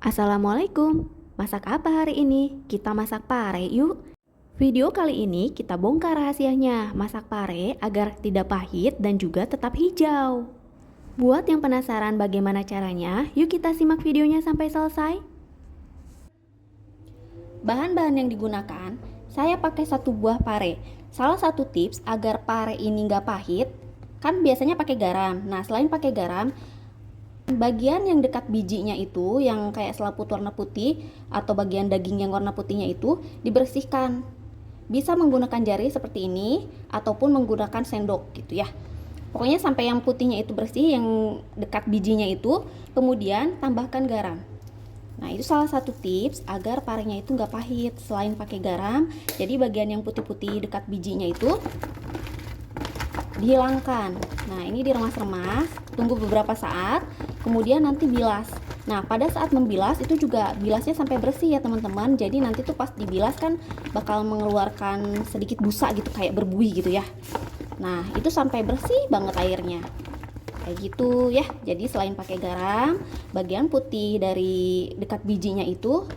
Assalamualaikum, masak apa hari ini? Kita masak pare yuk. Video kali ini kita bongkar rahasianya masak pare agar tidak pahit dan juga tetap hijau. Buat yang penasaran bagaimana caranya, yuk kita simak videonya sampai selesai. Bahan-bahan yang digunakan, saya pakai 1 buah pare. Salah satu tips agar pare ini nggak pahit, kan biasanya pakai garam. Nah, selain pakai garam, bagian yang dekat bijinya itu, yang kayak selaput warna putih atau bagian daging yang warna putihnya itu dibersihkan. Bisa menggunakan jari seperti ini ataupun menggunakan sendok gitu ya. Pokoknya sampai yang putihnya itu bersih, yang dekat bijinya itu, kemudian tambahkan garam. Nah, itu salah satu tips agar parenya itu nggak pahit. Selain pakai garam, jadi bagian yang putih-putih dekat bijinya itu dihilangkan. Nah, ini diremas-remas, tunggu beberapa saat, kemudian nanti bilas. Nah, pada saat membilas itu juga bilasnya sampai bersih ya teman-teman. Jadi nanti tuh pas dibilas kan bakal mengeluarkan sedikit busa gitu, kayak berbuih gitu ya. Nah, itu sampai bersih banget airnya. Kayak gitu ya. Jadi selain pakai garam, bagian putih dari dekat bijinya itu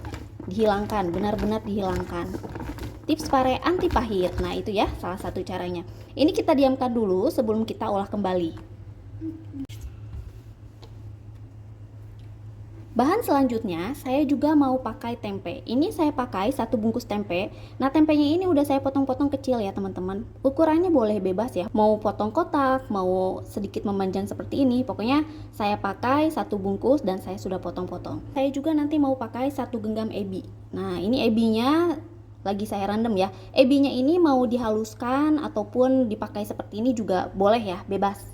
dihilangkan, benar-benar dihilangkan. Tips pare anti pahit. Nah, itu ya salah satu caranya. Ini kita diamkan dulu sebelum kita olah kembali. Bahan selanjutnya, saya juga mau pakai tempe. Ini saya pakai 1 bungkus tempe. Nah, tempenya ini udah saya potong-potong kecil ya teman-teman. Ukurannya boleh bebas ya. Mau potong kotak, mau sedikit memanjang seperti ini. Pokoknya saya pakai 1 bungkus dan saya sudah potong-potong. Saya juga nanti mau pakai 1 genggam ebi. Nah, ini ebinya lagi saya rendam ya. Ebinya ini mau dihaluskan ataupun dipakai seperti ini juga boleh ya, bebas.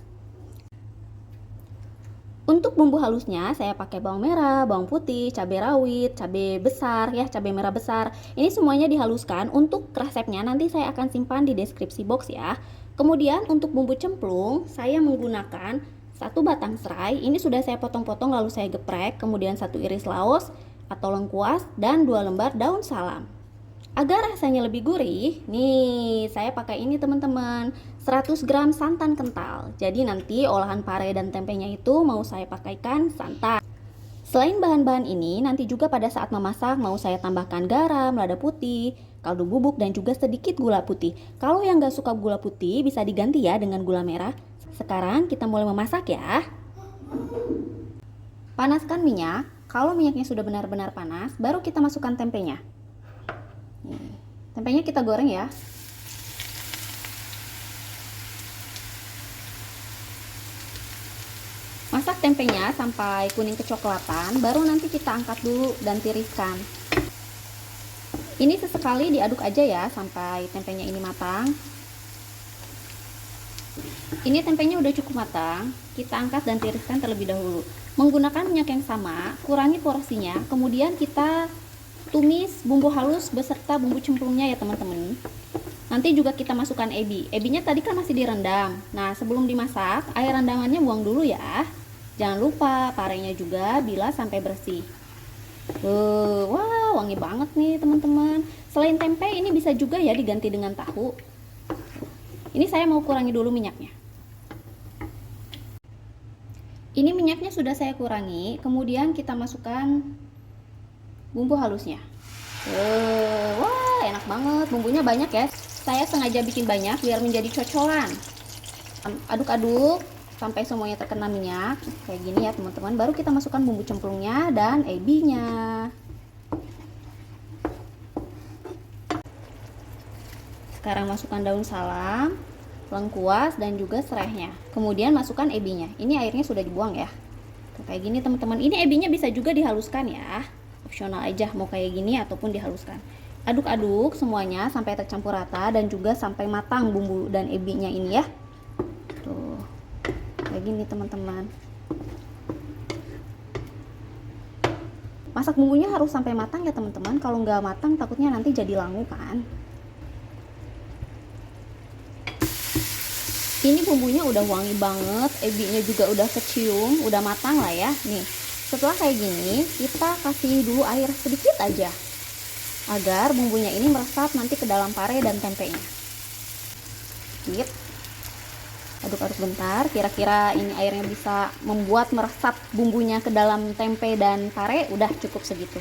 Untuk bumbu halusnya saya pakai bawang merah, bawang putih, cabai rawit, cabai besar ya, cabai merah besar. Ini semuanya dihaluskan. Untuk resepnya nanti saya akan simpan di deskripsi box ya. Kemudian untuk bumbu cemplung saya menggunakan 1 batang serai. Ini sudah saya potong-potong lalu saya geprek. Kemudian 1 iris laos atau lengkuas dan 2 lembar daun salam. Agar rasanya lebih gurih, nih saya pakai ini teman-teman, 100 gram santan kental. Jadi nanti olahan pare dan tempenya itu mau saya pakaikan santan. Selain bahan-bahan ini, nanti juga pada saat memasak mau saya tambahkan garam, lada putih, kaldu bubuk, dan juga sedikit gula putih. Kalau yang gak suka gula putih bisa diganti ya dengan gula merah. Sekarang kita mulai memasak ya. Panaskan minyak. Kalau minyaknya sudah benar-benar panas, baru kita masukkan tempenya. Tempenya kita goreng ya. Masak tempenya sampai kuning kecoklatan, baru nanti kita angkat dulu dan tiriskan. Ini sesekali diaduk aja ya sampai tempenya ini matang. Ini tempenya udah cukup matang, kita angkat dan tiriskan terlebih dahulu. Menggunakan minyak yang sama, kurangi porsinya, kemudian kita tumis bumbu halus beserta bumbu cemplungnya ya teman-teman. Nanti juga kita masukkan ebi. Ebinya tadi kan masih direndam. Nah, sebelum dimasak, air rendamannya buang dulu ya. Jangan lupa parenya juga bilas sampai bersih. Wah, wangi banget nih teman-teman. Selain tempe, ini bisa juga ya diganti dengan tahu. Ini saya mau kurangi dulu minyaknya. Ini minyaknya sudah saya kurangi. Kemudian kita masukkan bumbu halusnya. Wah, enak banget, bumbunya banyak ya. Saya sengaja bikin banyak biar menjadi cocolan. Aduk-aduk sampai semuanya terkena minyak kayak gini ya teman-teman. Baru kita masukkan bumbu cemplungnya dan ebinya. Sekarang masukkan daun salam, lengkuas, dan juga serainya. Kemudian masukkan ebinya. Ini airnya sudah dibuang ya. Kayak gini teman-teman. Ini ebinya bisa juga dihaluskan ya. Opsional aja mau kayak gini ataupun dihaluskan. Aduk-aduk semuanya sampai tercampur rata dan juga sampai matang bumbu dan ebinya ini ya. Tuh. Kayak gini teman-teman. Masak bumbunya harus sampai matang ya teman-teman. Kalau nggak matang takutnya nanti jadi langu kan. Ini bumbunya udah wangi banget, ebinya juga udah kecium, udah matang lah ya. Nih, setelah kayak gini, kita kasih dulu air sedikit aja agar bumbunya ini meresap nanti ke dalam pare dan tempenya. Sedikit. Aduk-aduk bentar, kira-kira ini airnya bisa membuat meresap bumbunya ke dalam tempe dan pare. Udah cukup segitu.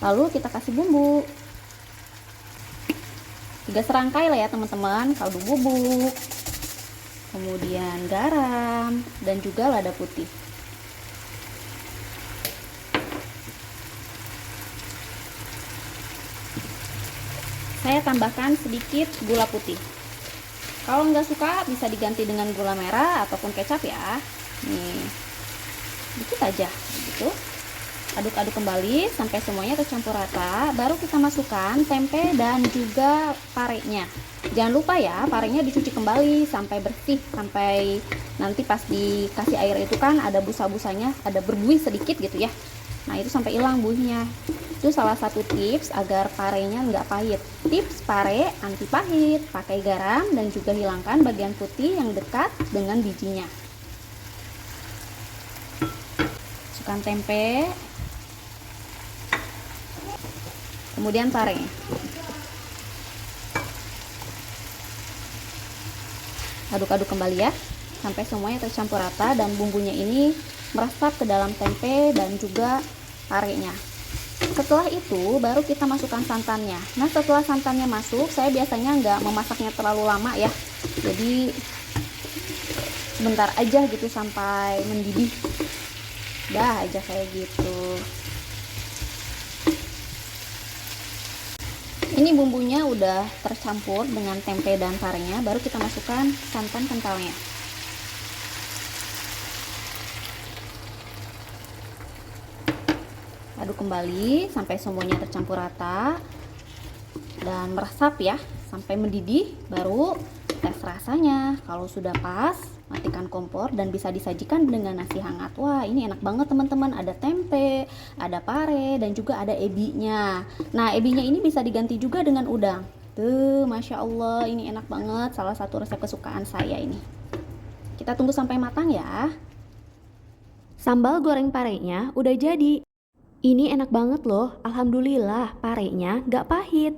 Lalu kita kasih bumbu 3 serangkai lah ya teman-teman. Kaldu bubuk, kemudian garam, dan juga lada putih. Saya tambahkan sedikit gula putih. Kalau nggak suka bisa diganti dengan gula merah ataupun kecap ya. Nih, dikit aja, begitu. Aduk-aduk kembali sampai semuanya tercampur rata. Baru kita masukkan tempe dan juga parenya. Jangan lupa ya, parenya dicuci kembali sampai bersih, sampai nanti pas dikasih air itu kan ada busa-busanya, ada berbuih sedikit gitu ya. Nah itu sampai hilang buihnya. Itu salah satu tips agar parenya nggak pahit. Tips pare anti pahit, pakai garam dan juga hilangkan bagian putih yang dekat dengan bijinya. Masukkan tempe, kemudian pare. Aduk-aduk kembali ya, sampai semuanya tercampur rata dan bumbunya ini meresap ke dalam tempe dan juga parenya. Setelah itu baru kita masukkan santannya. Nah setelah santannya masuk, saya biasanya nggak memasaknya terlalu lama ya, jadi sebentar aja gitu sampai mendidih. Dah aja kayak gitu. Ini bumbunya udah tercampur dengan tempe dan parenya, baru kita masukkan santan kentalnya. Aduk kembali sampai semuanya tercampur rata dan meresap ya, sampai mendidih. Baru tes rasanya. Kalau sudah pas, matikan kompor dan bisa disajikan dengan nasi hangat. Wah ini enak banget teman-teman. Ada tempe, ada pare, dan juga ada ebinya. Nah ebinya ini bisa diganti juga dengan udang. Tuh Masya Allah, ini enak banget. Salah satu resep kesukaan saya ini. Kita tunggu sampai matang ya. Sambal goreng parenya udah jadi. Ini enak banget loh, alhamdulillah parenya nggak pahit.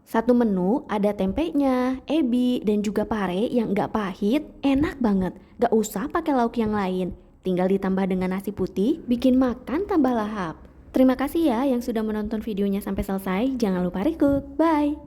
Satu menu ada tempenya, ebi, dan juga pare yang nggak pahit, enak banget. Nggak usah pakai lauk yang lain, tinggal ditambah dengan nasi putih, bikin makan tambah lahap. Terima kasih ya yang sudah menonton videonya sampai selesai, jangan lupa request, bye!